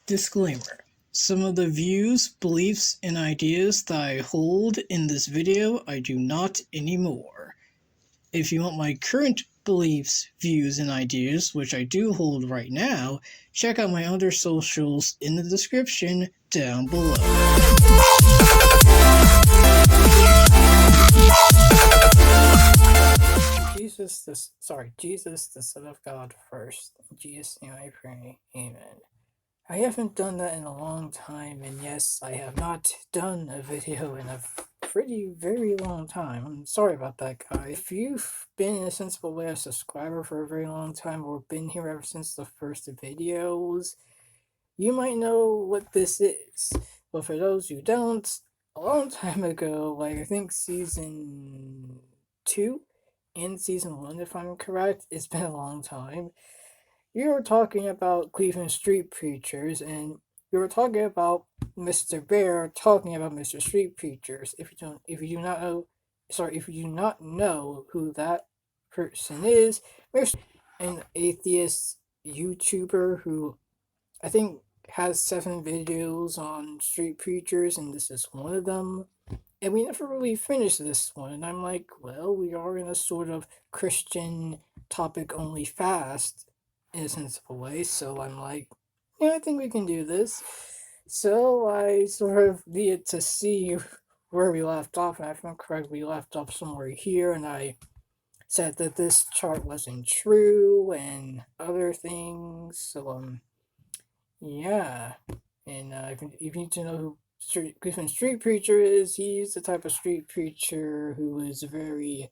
Disclaimer. Some of the views, beliefs, and ideas that I hold in this video I do not anymore. If you want my current beliefs, views, and ideas, which I do hold right now, check out my other socials in the description down below. Jesus, the Son of God first. In Jesus' name I pray. Amen. I haven't done that in a long time, and yes, I have not done a video in a very long time. I'm sorry about that, guys. If you've been in a sensible way a subscriber for a very long time, or been here ever since the first videos, you might know what this is. But for those who don't, a long time ago, like I think season 2 and season 1, if I'm correct, it's been a long time. You were talking about Cleveland Street Preachers, and you were talking about Mr. Bear talking about Mr. Street Preachers. If you do not know who that person is, an atheist YouTuber who I think has 7 videos on street preachers, and this is one of them. And we never really finished this one, and I'm like, well, we are in a sort of Christian topic only fast in a sensible way, so I'm like, yeah, I think we can do this. So I sort of needed to see where we left off, and if I'm correct, we left off somewhere here, and I said that this chart wasn't true, and other things, so, yeah. And if you need to know who Cleveland Street Preacher is, he's the type of street preacher who is very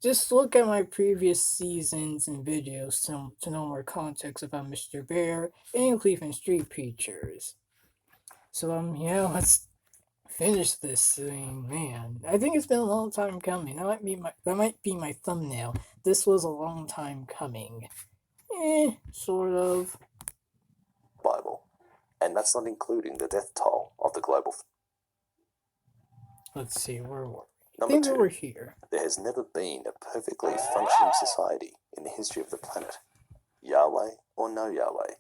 just look at my previous seasons and videos to know more context about Mr. Bear and Cleveland Street Preachers. So, let's finish this thing, man. I think it's been a long time coming. That might be my thumbnail. This was a long time coming. Sort of. Bible. And that's not including the death toll of the global... Let's see, where were we? Number 2, we're here. There has never been a perfectly functioning society in the history of the planet, Yahweh or no Yahweh,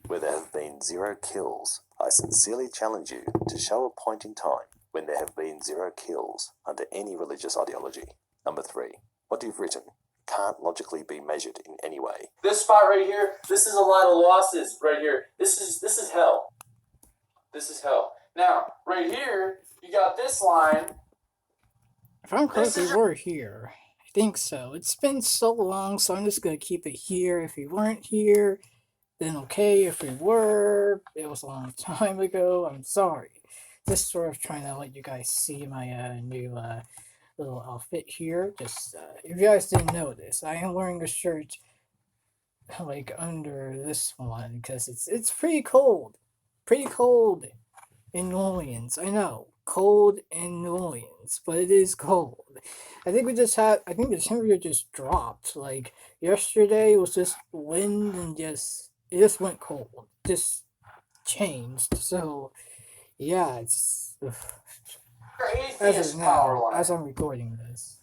where there have been 0 kills. I sincerely challenge you to show a point in time when there have been 0 kills under any religious ideology. Number 3, what you've written can't logically be measured in any way. This spot right here, this is a lot of losses right here. This is hell. This is hell. Now, right here, you got this line. If I'm correct, we were here. I think so. It's been so long, so I'm just going to keep it here. If we weren't here, then okay. If we were, it was a long time ago. I'm sorry. Just sort of trying to let you guys see my new little outfit here. Just if you guys didn't notice, I am wearing a shirt like under this one because it's pretty cold. Pretty cold in New Orleans. I know. Cold in New Orleans, but it is cold. I think the temperature just dropped. Like yesterday, it was just wind and it just went cold. Just changed. So, yeah, it's as I'm recording this.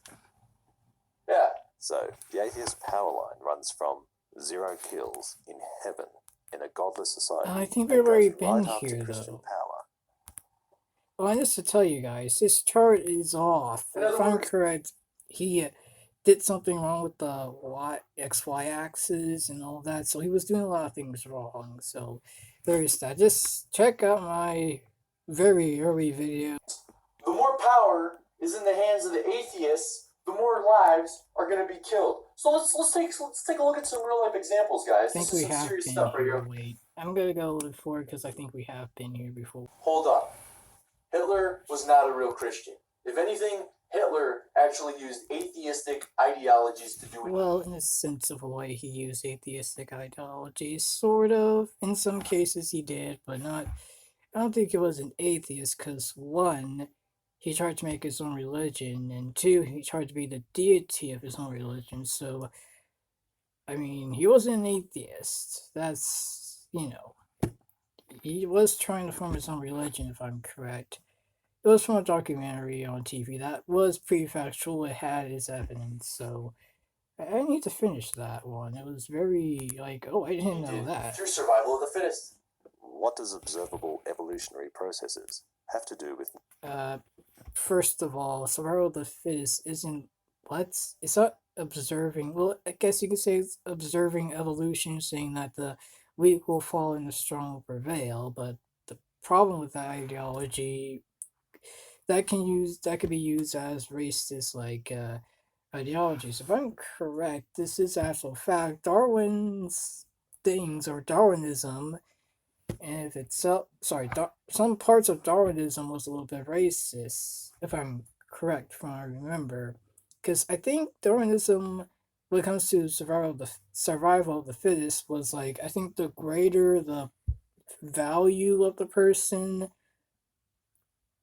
Yeah. So, the atheist power line runs from 0 kills in heaven in a godless society. I think we've already been right here, Christian though. Power. Well, just to tell you guys, this chart is off. If I'm correct, he did something wrong with the XY axis and all that, so he was doing a lot of things wrong. So there is that. Just check out my very early video. The more power is in the hands of the atheists, the more lives are going to be killed. So let's take a look at some real life examples, guys. I think we have been here. Wait, I'm gonna go look forward because I think we have been here before. Hold on. Hitler was not a real Christian. If anything, Hitler actually used atheistic ideologies to do it. Well, in a sense of a way, he used atheistic ideologies, sort of. In some cases he did, but not... I don't think he was an atheist, because 1, he tried to make his own religion, and 2, he tried to be the deity of his own religion, so... I mean, he wasn't an atheist. That's, he was trying to form his own religion, if I'm correct. It was from a documentary on TV that was pretty factual. It had its evidence, so I need to finish that one. It was very like, oh, I didn't know that. Through survival of the fittest. What does observable evolutionary processes have to do with... First of all, survival of the fittest isn't what? It's not observing. Well, I guess you could say it's observing evolution, saying that the weak will fall and the strong will prevail. But the problem with that ideology that could be used as racist ideologies. If I'm correct, this is actual fact. Darwin's things or Darwinism, and if it's some parts of Darwinism was a little bit racist. If I'm correct, from what I remember, because I think Darwinism, when it comes to survival of the fittest, was like I think the greater the value of the person,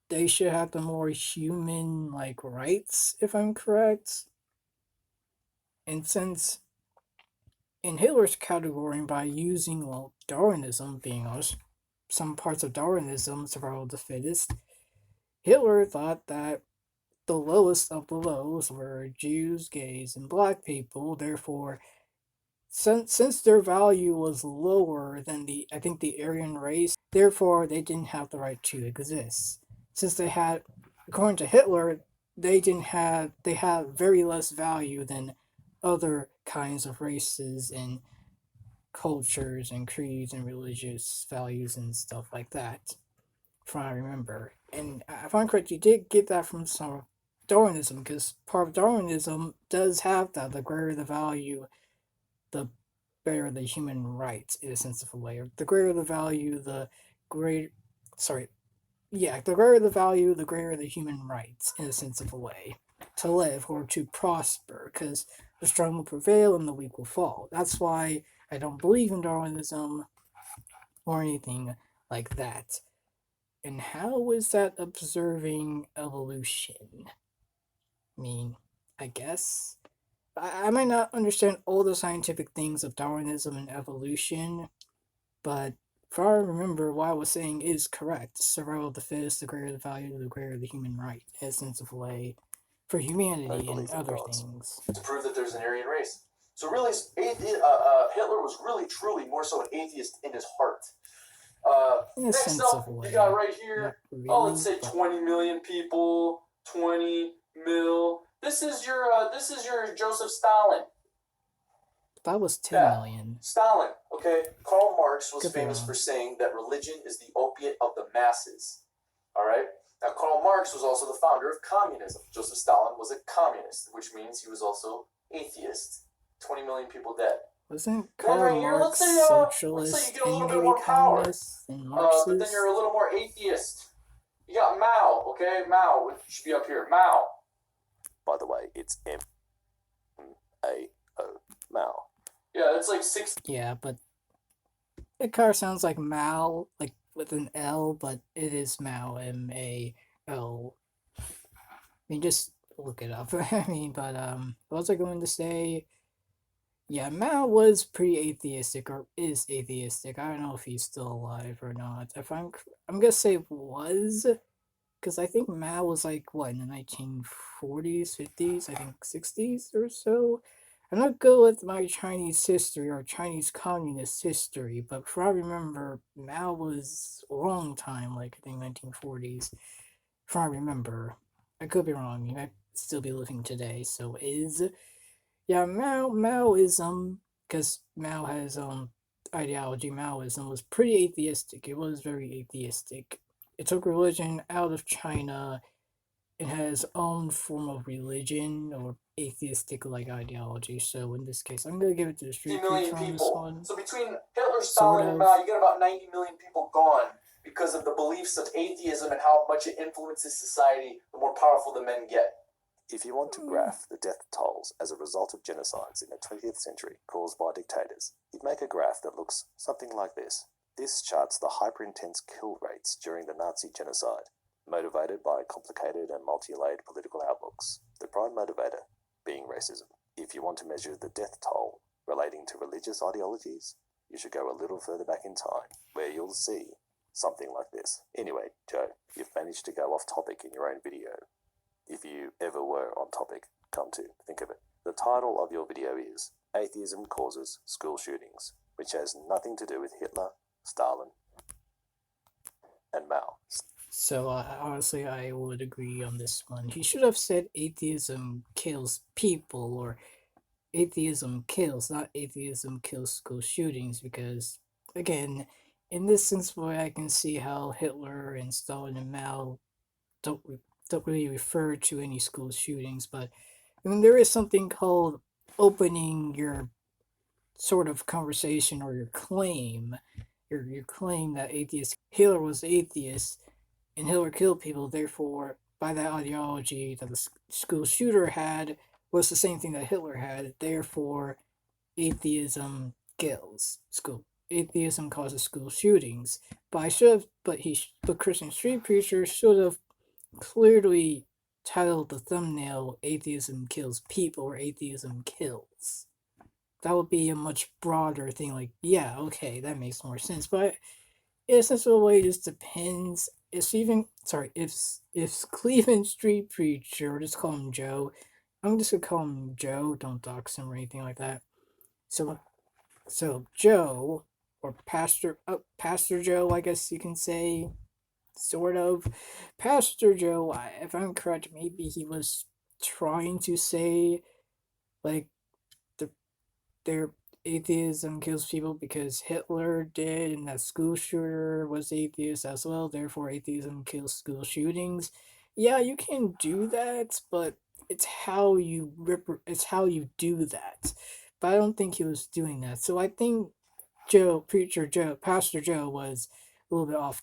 they should have the more human like rights, if I'm correct. And since in Hitler's category, by using Darwinism being us, some parts of Darwinism, survival of the fittest, Hitler thought that the lowest of the lows were Jews, gays, and black people. Therefore, since their value was lower than the Aryan race, therefore they didn't have the right to exist. Since they had, according to Hitler, they had very less value than other kinds of races and cultures and creeds and religious values and stuff like that, from what I remember. And if I'm correct, you did get that from some Darwinism, because part of Darwinism does have that. The greater the value, the better the human rights, in a sense of a way. Or the greater the value, the greater. Sorry. Yeah, the greater the value, the greater the human rights, in a sense of a way. To live or to prosper, because the strong will prevail and the weak will fall. That's why I don't believe in Darwinism or anything like that. And how is that observing evolution? I mean, I guess. I might not understand all the scientific things of Darwinism and evolution, but if I remember, what I was saying is correct. Survival of the fittest, the greater the value, the greater the human right, in a sense of way, for humanity and other things. To prove that there's an Aryan race. So really, Hitler was really, truly more so an atheist in his heart. Next up, you got right here, really, let's say 20 million people, 20 mil. This is your Joseph Stalin. That was 10 million. Stalin, okay? Karl Marx was famous for saying that religion is the opiate of the masses. All right? Now, Karl Marx was also the founder of communism. Joseph Stalin was a communist, which means he was also atheist. 20 million people dead. Wasn't Karl Marx socialist let's say you get a little bit more power, but then you're a little more atheist. You got Mao, okay? Mao, which should be up here. Mao. By the way, it's M-A-O. Mao. Yeah, that's like 6. Yeah, but it kind of sounds like Mao, like with an L, but it is Mao, M-A-O. I mean, just look it up. I mean, but what was I going to say? Yeah, Mao was pretty atheistic, or is atheistic. I don't know if he's still alive or not. If I'm gonna say was, because I think Mao was like what, in the 1940s, 50s, I think 60s or so. I'm not good with my Chinese history or Chinese communist history, but from what I remember, Mao was a long time, like I think 1940s. From what I remember, I could be wrong. He might still be living today. So yeah, Maoism, because Mao had his own ideology. Maoism was pretty atheistic. It was very atheistic. It took religion out of China. It had its own form of religion or atheistic like ideology. So in this case, I'm gonna give it to the street preacher on this one. So between Hitler, Stalin, and Mao, you get about 90 million people gone because of the beliefs of atheism and how much it influences society. The more powerful the men get. If you want to graph the death tolls as a result of genocides in the 20th century caused by dictators, you'd make a graph that looks something like this. This charts the hyper-intense kill rates during the Nazi genocide, motivated by complicated and multi-layered political outlooks, the prime motivator being racism. If you want to measure the death toll relating to religious ideologies, you should go a little further back in time, where you'll see something like this. Anyway, Joe, you've managed to go off topic in your own video. If you ever were on topic, come to think of it. The title of your video is Atheism Causes School Shootings, which has nothing to do with Hitler, Stalin, and Mao. So honestly, I would agree on this one. He should have said atheism kills people, or atheism kills, not atheism kills school shootings, because, again, in this sense, boy, I can see how Hitler and Stalin and Mao don't, don't really refer to any school shootings, but I mean, there is something called opening your sort of conversation or your claim, your claim that Hitler was atheist and Hitler killed people, therefore, by that ideology that the school shooter had was the same thing that Hitler had, therefore, atheism kills school. Atheism causes school shootings. But Christian Street Preacher should have clearly titled the thumbnail "Atheism Kills People" or "Atheism Kills." That would be a much broader thing. Like, yeah, okay, that makes more sense. But in a sense of a way, it just depends. If Cleveland Street Preacher, just call him Joe. I'm just gonna call him Joe. Don't dox him or anything like that. So Joe, or Pastor Joe, I guess you can say, sort of. Pastor Joe, if I'm correct, maybe he was trying to say, like, their atheism kills people because Hitler did, and that school shooter was atheist as well, therefore atheism kills school shootings. Yeah, you can do that, but it's how you do that. But I don't think he was doing that. So I think Pastor Joe was a little bit off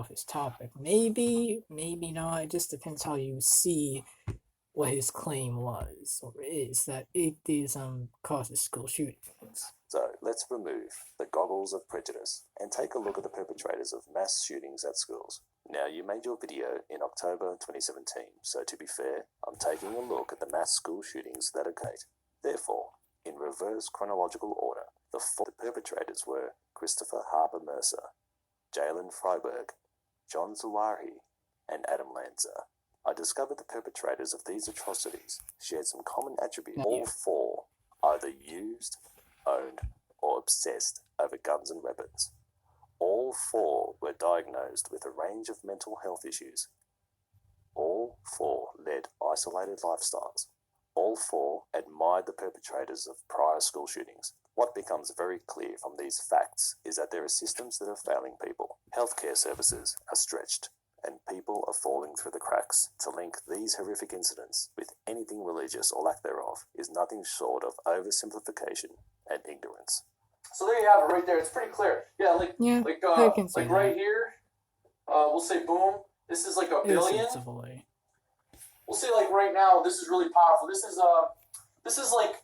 his topic. Maybe, maybe not. It just depends how you see what his claim was, or is, that atheism causes school shootings. So let's remove the goggles of prejudice and take a look at the perpetrators of mass shootings at schools. Now, you made your video in October 2017, so to be fair, I'm taking a look at the mass school shootings that occurred. Therefore, in reverse chronological order, the perpetrators were Christopher Harper Mercer, Jalen Freiberg, John Zawahiri, and Adam Lanza. I discovered the perpetrators of these atrocities shared some common attributes. All four either used, owned, or obsessed over guns and weapons. All four were diagnosed with a range of mental health issues. All four led isolated lifestyles. All four admired the perpetrators of prior school shootings. What becomes very clear from these facts is that there are systems that are failing people. Healthcare services are stretched, and people are falling through the cracks. To link these horrific incidents with anything religious or lack thereof is nothing short of oversimplification and ignorance. So there you have it right there. It's pretty clear. Like right here, we'll say boom. This is like a billion. We'll say like right now, this is really powerful. This is like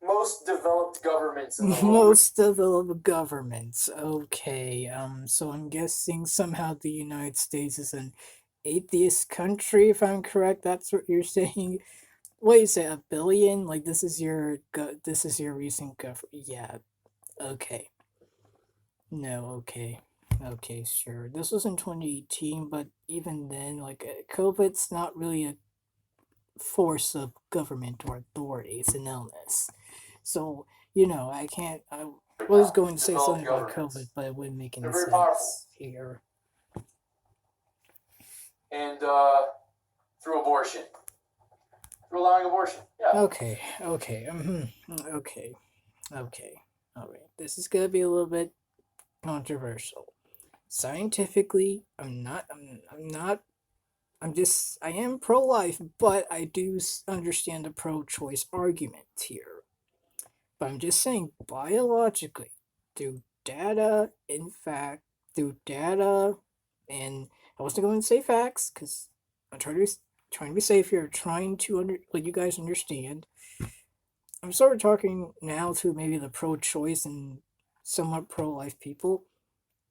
most developed governments in the world. Most developed governments. Okay. So I'm guessing somehow the United States is an atheist country, if I'm correct. That's what you're saying. What is it? A billion? Like, this is your recent government? Yeah. Okay. No. Okay. Okay. Sure. This was in 2018, but even then, like, COVID's not really a force of government or authority. It's an illness. So, I was going to say something about COVID, but it wouldn't make any sense here. And through abortion. Through allowing abortion. Yeah. Okay. Alright. This is gonna be a little bit controversial. Scientifically, I am pro-life, but I do understand the pro-choice argument here. But I'm just saying, biologically, through data, and I wasn't going to say facts, because I'm trying to be safe here, trying to let you guys understand. I'm sort of talking now to maybe the pro-choice and somewhat pro-life people.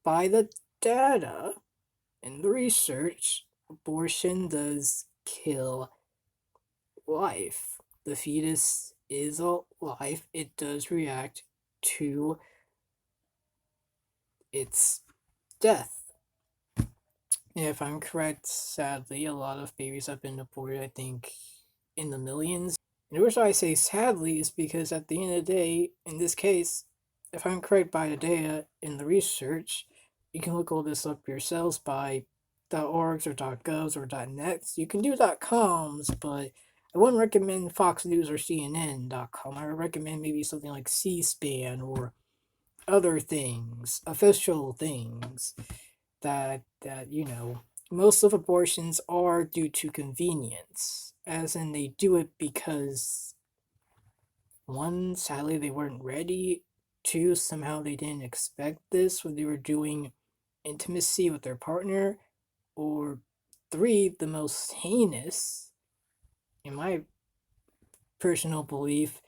By the data and the research, abortion does kill life. The fetus is alive. It does react to its death. And if I'm correct, sadly, a lot of babies have been aborted, I think, in the millions. And the reason I say sadly is because at the end of the day, in this case, if I'm correct by the data in the research, you can look all this up yourselves by .orgs or .govs or .nets. You can do .coms, but I wouldn't recommend Fox News or CNN.com. I would recommend maybe something like C-SPAN or other things, official things that most of abortions are due to convenience, as in they do it because one, sadly they weren't ready, two, somehow they didn't expect this when they were doing intimacy with their partner, or three, the most heinous, in my personal belief,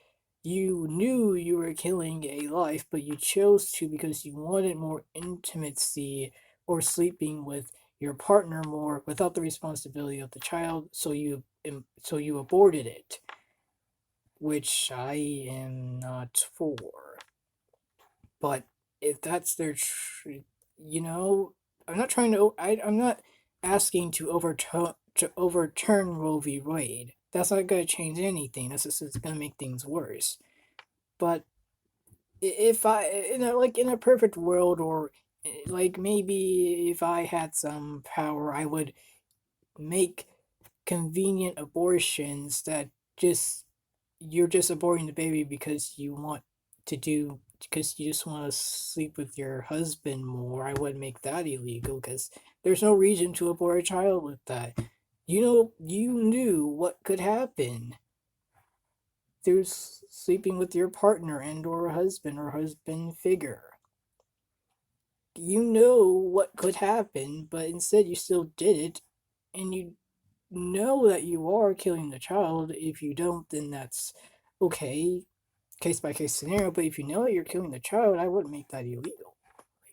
you knew you were killing a life, but you chose to because you wanted more intimacy or sleeping with your partner more without the responsibility of the child, so you aborted it, which I am not for. But if that's their I'm not trying to I'm not asking to overturn Roe v. Wade. That's not going to change anything. That's just, it's going to make things worse. But if I, in a perfect world, or like maybe if I had some power, I would make convenient abortions that just you're just aborting the baby because you just want to sleep with your husband more. I would make that illegal because there's no reason to abort a child with that. You knew what could happen through sleeping with your partner and or husband figure. You know what could happen, but instead you still did it, and you know that you are killing the child. If you don't, then that's okay, case by case scenario. But if you know that you're killing the child, I wouldn't make that illegal.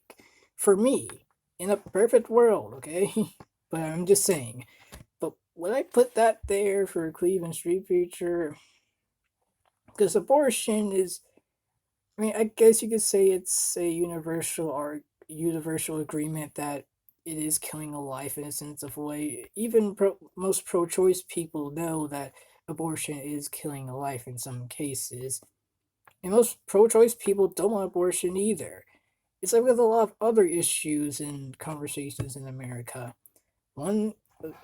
Like, for me, in a perfect world, okay? But I'm just saying. But would I put that there for Cleveland Street Preacher? Because abortion is, I mean, I guess you could say it's a universal agreement that it is killing a life in a sense of a way. Even most pro-choice people know that abortion is killing a life in some cases. And most pro-choice people don't want abortion either. It's like with a lot of other issues and conversations in America. One,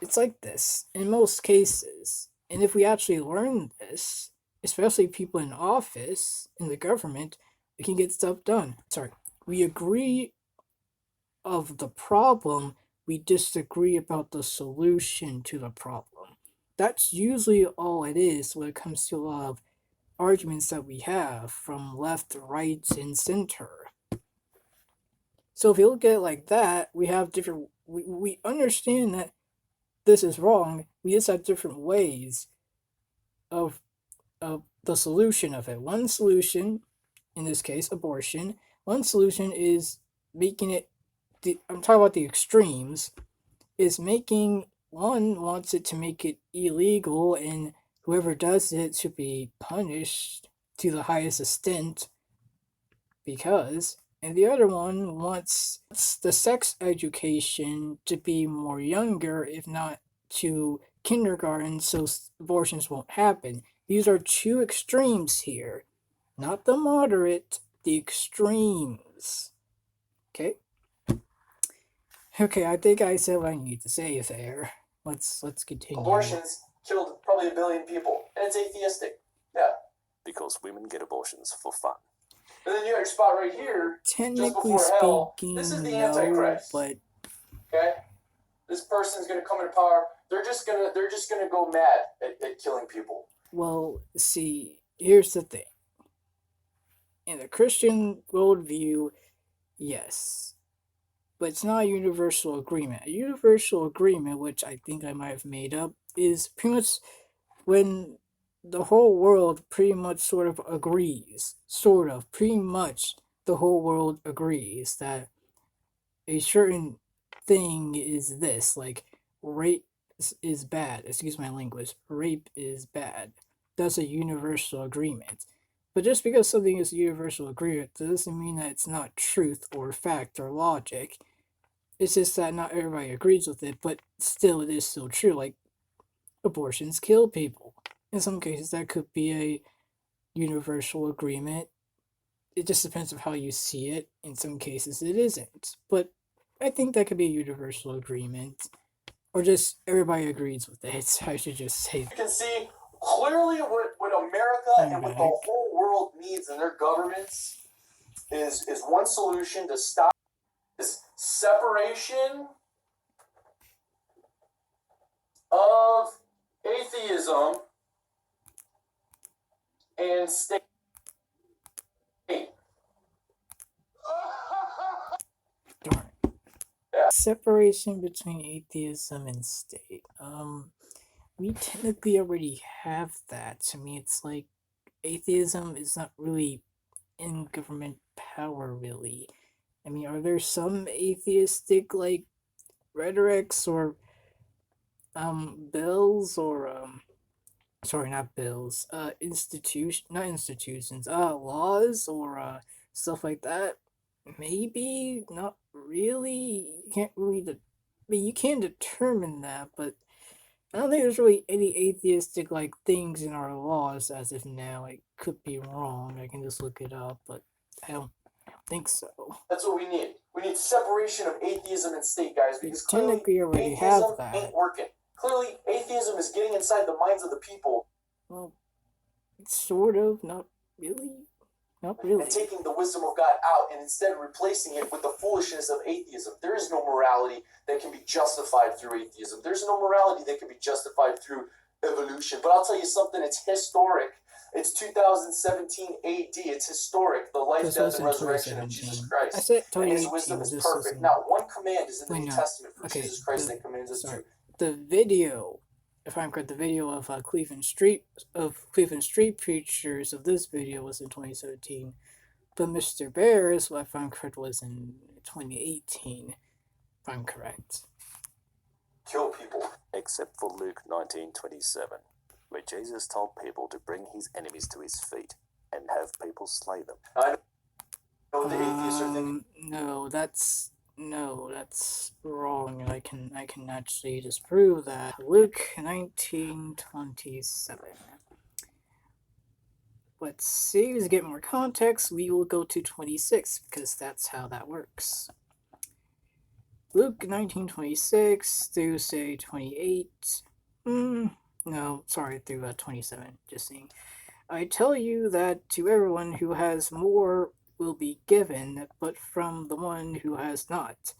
it's like this in most cases. And if we actually learn this, especially people in office, in the government, we can get stuff done. Sorry. We agree of the problem, we disagree about the solution to the problem. That's usually all it is when it comes to a lot of arguments that we have from left, right, and center. So if you look at it like that, we have different. We understand that this is wrong. We just have different ways of the solution of it. One solution, in this case, abortion. One solution is making it. I'm talking about the extremes. Is making one wants it to make it illegal, and whoever does it should be punished to the highest extent because, and the other one wants the sex education to be more younger, if not to kindergarten, so abortions won't happen. These are two extremes here, not the moderate, the extremes. Okay? Okay, I think I said what I need to say there. Let's continue. Abortions killed probably 1 billion people, and it's atheistic. Yeah. Because women get abortions for fun. And then you have your spot right here, technically just before speaking, hell. This is the Antichrist. But okay, this person's gonna come into power. They're just gonna go mad at killing people. Well, see, here's the thing. In the Christian worldview, yes. But it's not a universal agreement. A universal agreement, which I think I might have made up, is pretty much when the whole world pretty much sort of agrees. Pretty much the whole world agrees that a certain thing is this, like rape is bad. Excuse my language. Rape is bad. That's a universal agreement. But just because something is a universal agreement doesn't mean that it's not truth or fact or logic. It's just that not everybody agrees with it, but still it is still true. Like, abortions kill people. in some cases that could be a universal agreement. It just depends on how you see it. In some cases it isn't. But I think that could be a universal agreement. Or just everybody agrees with it. I should just say. You can see clearly what America and what the whole world needs in their governments is one solution to stop this separation of atheism and state. Darn. Yeah. Separation between atheism and state. We technically already have that. To me, it's like atheism is not really in government power, really. I mean, are there some atheistic, like, rhetorics or, bills or, sorry, not bills, not institutions, laws or, stuff like that? Maybe, not really. You can't really, I mean, you can determine that, but I don't think there's really any atheistic like things in our laws as of now. I could be wrong. I can just look it up, but I don't think so. That's what we need. We need separation of atheism and state, guys, because We technically already have that. ain't working. Clearly, atheism is getting inside the minds of the people. Well, sort of, not really. Not really. And taking the wisdom of God out and instead replacing it with the foolishness of atheism. There is no morality that can be justified through atheism. There's no morality that can be justified through evolution. But I'll tell you something, it's historic. It's 2017 AD. It's historic. The life, death, and resurrection of Jesus Christ. I said and his wisdom is perfect. Now, one command is in the New Testament for Jesus Christ that commands us to. The video, if I'm correct, the video of Cleveland Street preachers of this video was in 2017, but Mr. Bears, if I'm correct, was in 2018. If I'm correct. Kill people. Except for Luke 19:27, where Jesus told people to bring his enemies to his feet and have people slay them. I know the atheists are thinking. No, that's wrong. I can actually disprove that. Luke 19:27. Let's see, to get more context, we will go to 26, because that's how that works. Luke 19:26 through, say, 28. No, sorry, through 27, just saying. I tell you that to everyone who has more will be given, but from the one who has not,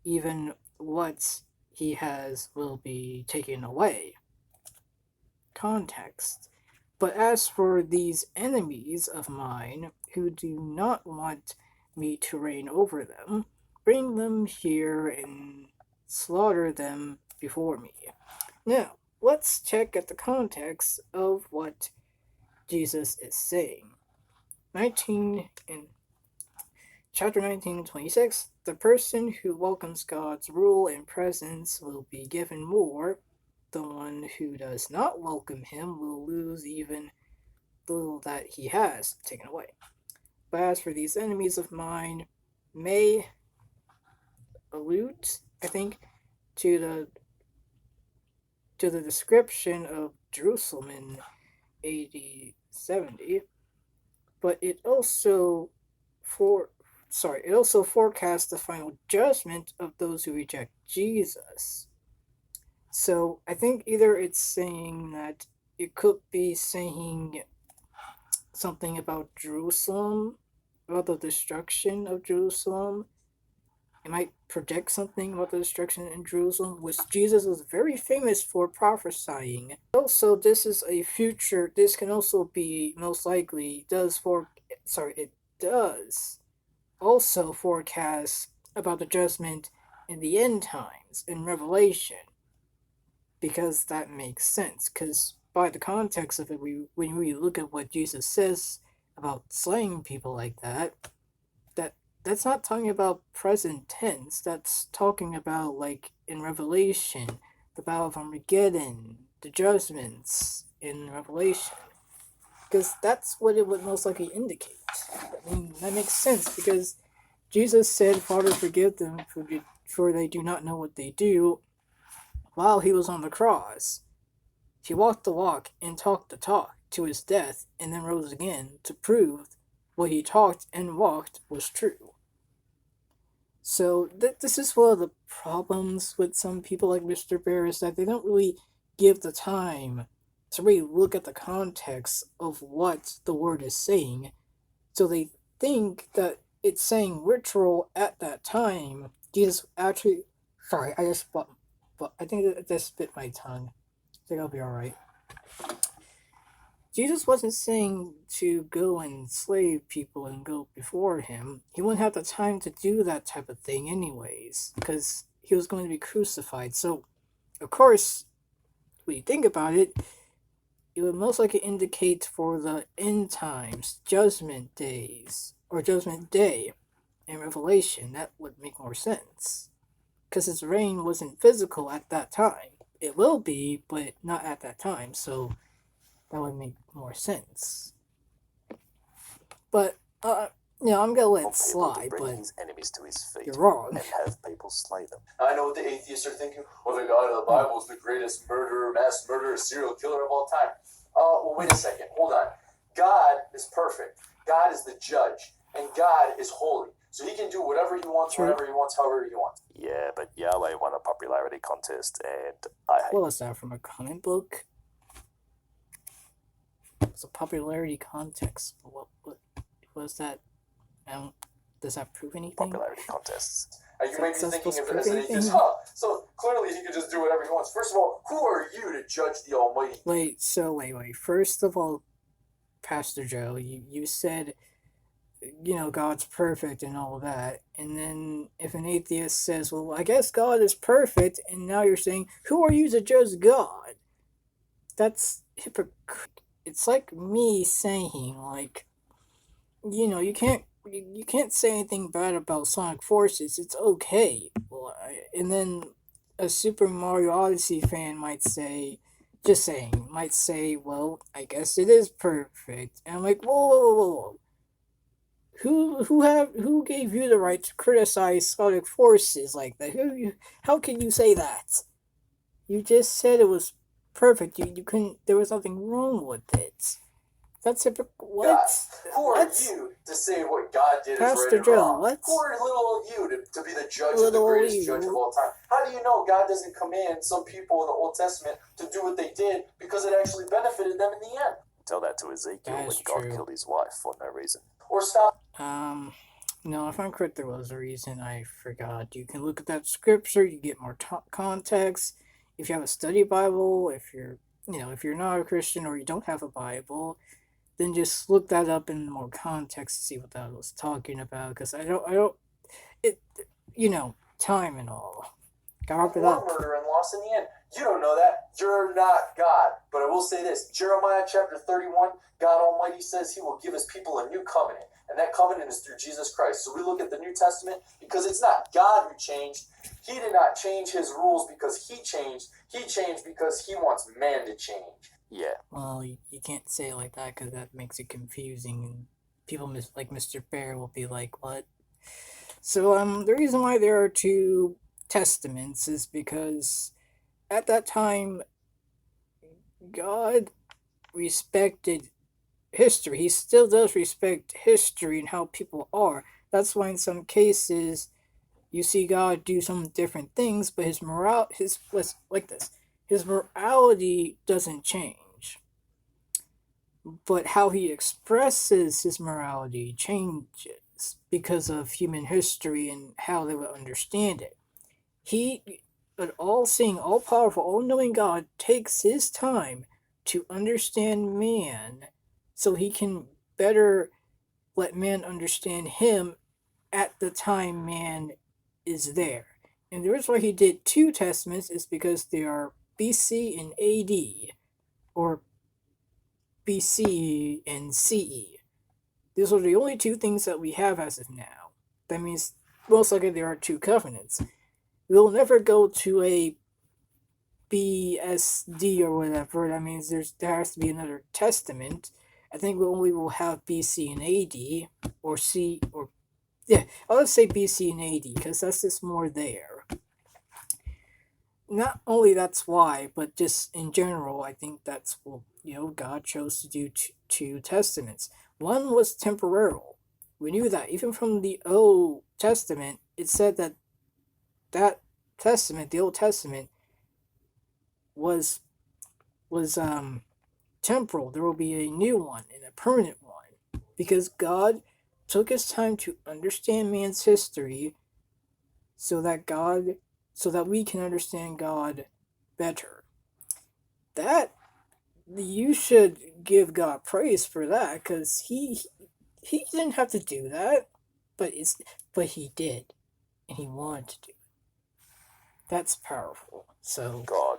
even what he has will be taken away. Context. But as for these enemies of mine, who do not want me to reign over them, bring them here and slaughter them before me. Now, let's check at the context of what Jesus is saying. In chapter 19:26, the person who welcomes God's rule and presence will be given more. The one who does not welcome him will lose even little that he has taken away. But as for these enemies of mine, may allude, I think, to the description of Jerusalem in AD 70, but it also forecasts the final judgment of those who reject Jesus. So I think either it's saying that it could be saying something about Jerusalem, about the destruction of Jerusalem. It might project something about the destruction in Jerusalem, which Jesus was very famous for prophesying. Also, this can also be, most likely, it does also forecast about the judgment in the end times, in Revelation. Because that makes sense, because by the context of it, when we look at what Jesus says about slaying people like that, that's not talking about present tense. That's talking about, like, in Revelation, the Battle of Armageddon, the judgments in Revelation. Because that's what it would most likely indicate. I mean, that makes sense, because Jesus said, Father, forgive them, for they do not know what they do, while he was on the cross. He walked the walk and talked the talk to his death and then rose again to prove what he talked and walked was true. So this is one of the problems with some people like Mr. Bear, is that they don't really give the time to really look at the context of what the word is saying. So they think that it's saying literal at that time. Jesus actually... Sorry, I think I just bit my tongue. I think I'll be alright. Jesus wasn't saying to go and enslave people and go before him. He wouldn't have the time to do that type of thing anyways, because he was going to be crucified. So, of course, when you think about it, it would most likely indicate for the end times, judgment days, or judgment day in Revelation. That would make more sense, because his reign wasn't physical at that time. It will be, but not at that time, so that would make more sense. But, I'm gonna let it slide, but his enemies to his feet you're wrong. and have people slay them. I know what the atheists are thinking. Well, the God of the Bible is the greatest murderer, mass murderer, serial killer of all time. Well, wait a second. Hold on. God is perfect. God is the judge. And God is holy. So he can do whatever he wants, whenever he wants, however he wants. Yeah, but Yahweh won a popularity contest, and I hate... What was that, from a comic book? It's a popularity contest. What was that? Does that prove anything? Popularity contests. You may be thinking of it as an atheist. So clearly he can just do whatever he wants. First of all, who are you to judge the Almighty? Wait. First of all, Pastor Joe, you said, God's perfect and all that. And then if an atheist says, well, I guess God is perfect, and now you're saying, who are you to judge God? That's hypocritical. It's like me saying, like, you can't say anything bad about Sonic Forces. It's okay. And then a Super Mario Odyssey fan might say, well, I guess it is perfect. And I'm like, whoa. Who gave you the right to criticize Sonic Forces like that? How can you say that? You just said it was perfect. You couldn't. There was nothing wrong with it. That's what? God. Who are you to say what God did Pastor is right Joe, or wrong? what? Who are little you to be the judge Little of the greatest you. judge of all time? How do you know God doesn't command some people in the Old Testament to do what they did because it actually benefited them in the end? Tell that to Ezekiel when God killed his wife for no reason. Or stop. No, if I'm correct, there was a reason. I forgot. You can look at that scripture. You get more context. If you have a study Bible, if you're not a Christian or you don't have a Bible, then just look that up in more context to see what that was talking about. Because time and all. Gotta wrap it up. Murder and loss in the end. You don't know that. You're not God. But I will say this. Jeremiah chapter 31, God Almighty says he will give his people a new covenant. And that covenant is through Jesus Christ. So we look at the New Testament because it's not God who changed. He did not change his rules because he changed. He changed because he wants man to change. Yeah. Well, you can't say it like that because that makes it confusing. And people like Mr. Bear will be like, what? So the reason why there are two testaments is because at that time, God respected history. He still does respect history and how people are. That's why in some cases you see God do some different things, but his morality doesn't change. But how he expresses his morality changes because of human history and how they would understand it. But all-seeing, all-powerful, all-knowing God takes his time to understand man so he can better let man understand him at the time man is there. And the reason why he did two testaments is because they are BC and AD, or BC and CE. These are the only two things that we have as of now. That means most likely there are two covenants. We'll never go to a BSD or whatever. That means there has to be another testament. I think we only will have BC and AD, or C, or yeah, I'll just say BC and AD because that's just more there. not only that's why, but just in general, I think that's what God chose to do two testaments. One was temporal. We knew that even from the Old Testament, it said that testament, the Old Testament, was temporal. There will be a new one and a permanent one, because God took his time to understand man's history, so that we can understand God better. That you should give God praise for that, because he didn't have to do that, but he did, and he wanted to do it. That's powerful. So God,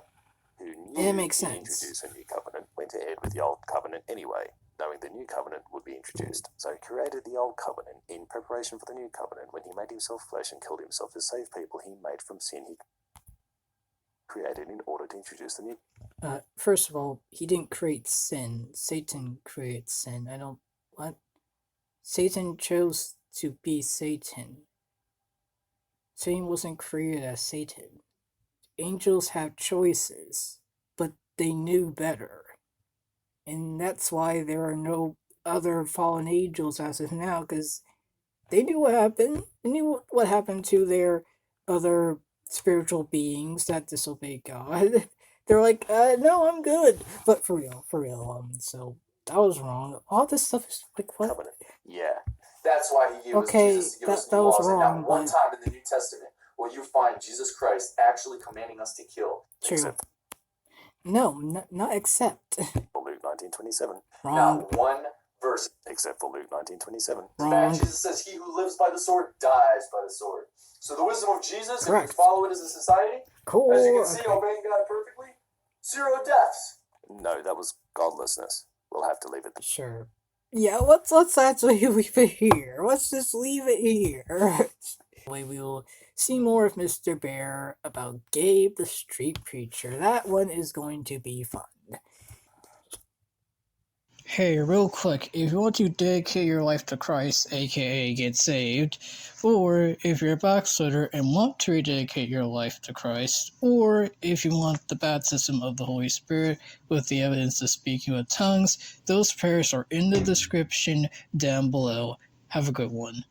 who knew it makes he'd sense. introduce a new covenant, went ahead with the old covenant anyway, knowing the new covenant would be introduced. So he created the old covenant in preparation for the new covenant. When he made himself flesh and killed himself to save people he made from sin, he created in order to introduce the new. First of all, he didn't create sin. Satan created sin. What? Satan chose to be Satan. Satan wasn't created as Satan. Angels have choices, but they knew better. And that's why there are no other fallen angels as of now, because they knew what happened. They knew what happened to their other spiritual beings that disobeyed God. They're like, no, I'm good. But for real, so that was wrong. All this stuff is like, what? Covenant. Yeah. That's why he gave us Jesus to give us new laws. And not one time in the New Testament will you find Jesus Christ actually commanding us to kill. True. No, not except. For Luke 19:27. Wrong. Not one verse. Except for Luke 19:27. In fact, Jesus says, he who lives by the sword dies by the sword. So the wisdom of Jesus, Correct. if you follow it as a society, cool. As you can see, obeying God perfectly, 0 deaths. No, that was godlessness. We'll have to leave it. Sure. Yeah, let's actually leave it here. Let's just leave it here. We will see more of Mr. Bear about Gabe the Street Preacher. That one is going to be fun. Hey, real quick, if you want to dedicate your life to Christ, aka get saved, or if you're a backslider and want to rededicate your life to Christ, or if you want the baptism of the Holy Spirit with the evidence of speaking with tongues, those prayers are in the description down below. Have a good one.